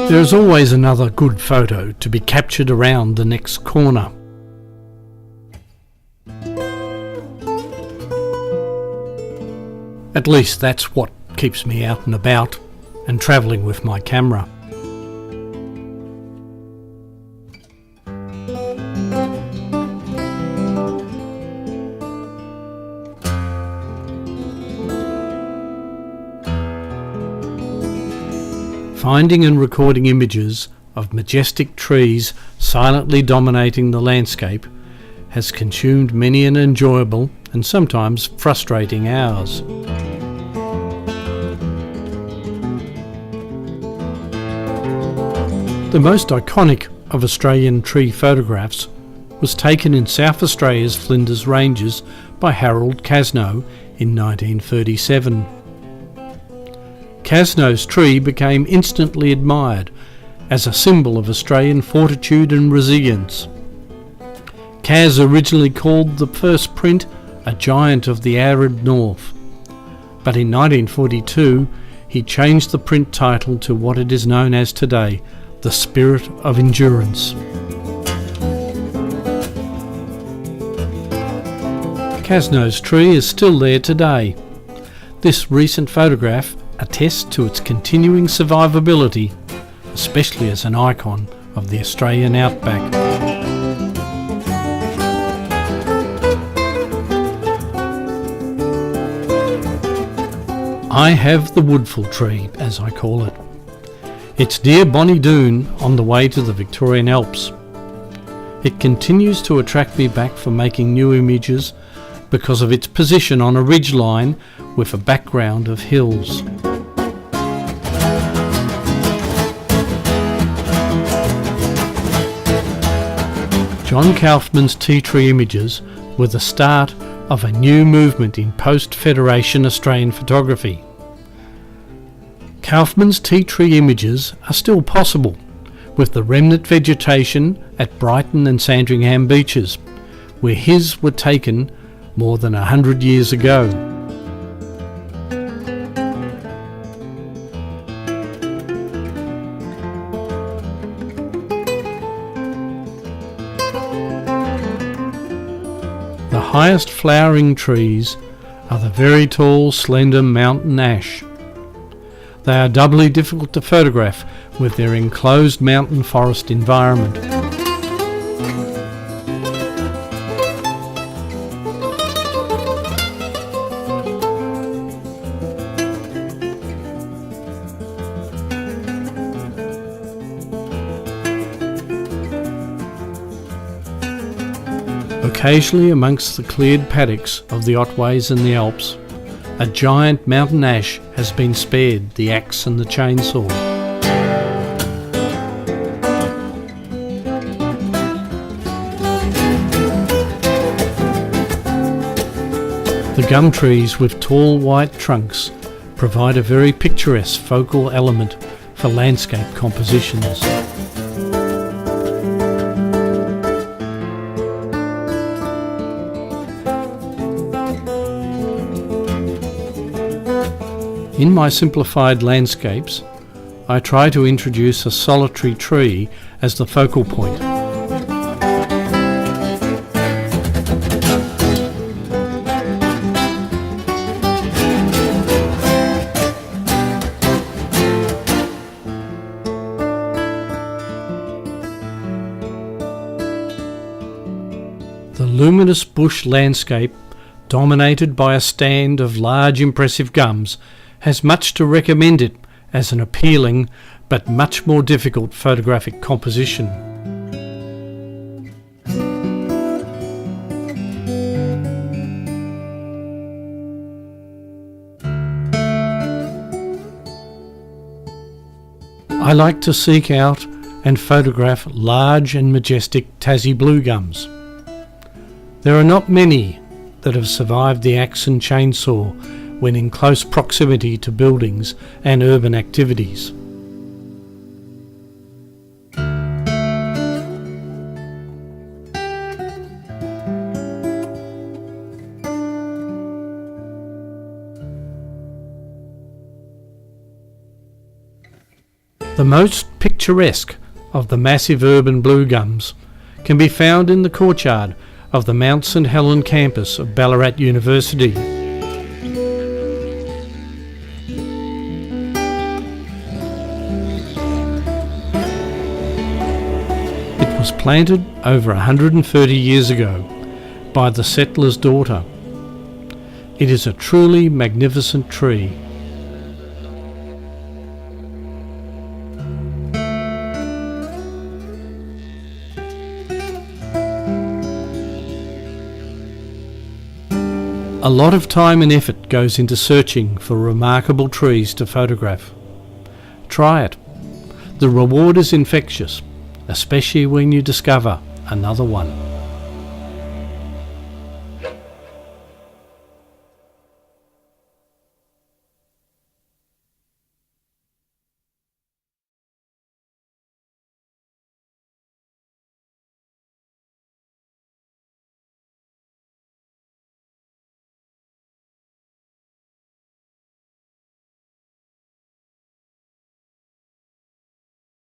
There is always another good photo to be captured around the next corner. At least that's what keeps me out and about and travelling with my camera. Finding and recording images of majestic trees silently dominating the landscape has consumed many an enjoyable and sometimes frustrating hours. The most iconic of Australian tree photographs was taken in South Australia's Flinders Ranges by Harold Kasno in 1937. Kasno's tree became instantly admired as a symbol of Australian fortitude and resilience. Kas originally called the first print a giant of the arid north, but in 1942 he changed the print title to what it is known as today, The Spirit of Endurance. Kasno's tree is still there today. This recent photograph attests to its continuing survivability, especially as an icon of the Australian outback. I have the Woodful tree, as I call it. It's near Bonnie Doon on the way to the Victorian Alps. It continues to attract me back for making new images because of its position on a ridgeline with a background of hills. John Kaufman's tea tree images were the start of a new movement in post-Federation Australian photography. Kaufman's tea tree images are still possible, with the remnant vegetation at Brighton and Sandringham beaches, where his were taken more than 100 years ago. The highest flowering trees are the very tall, slender mountain ash. They are doubly difficult to photograph with their enclosed mountain forest environment. Occasionally amongst the cleared paddocks of the Otways and the Alps, a giant mountain ash has been spared the axe and the chainsaw. The gum trees with tall white trunks provide a very picturesque focal element for landscape compositions. In my simplified landscapes, I try to introduce a solitary tree as the focal point. The luminous bush landscape, dominated by a stand of large impressive gums, has much to recommend it as an appealing but much more difficult photographic composition. I like to seek out and photograph large and majestic Tassie blue gums. There are not many that have survived the axe and chainsaw when in close proximity to buildings and urban activities. The most picturesque of the massive urban blue gums can be found in the courtyard of the Mount St Helen campus of Ballarat University. It was planted over 130 years ago by the settler's daughter. It is a truly magnificent tree. A lot of time and effort goes into searching for remarkable trees to photograph. Try it. The reward is infectious, especially when you discover another one.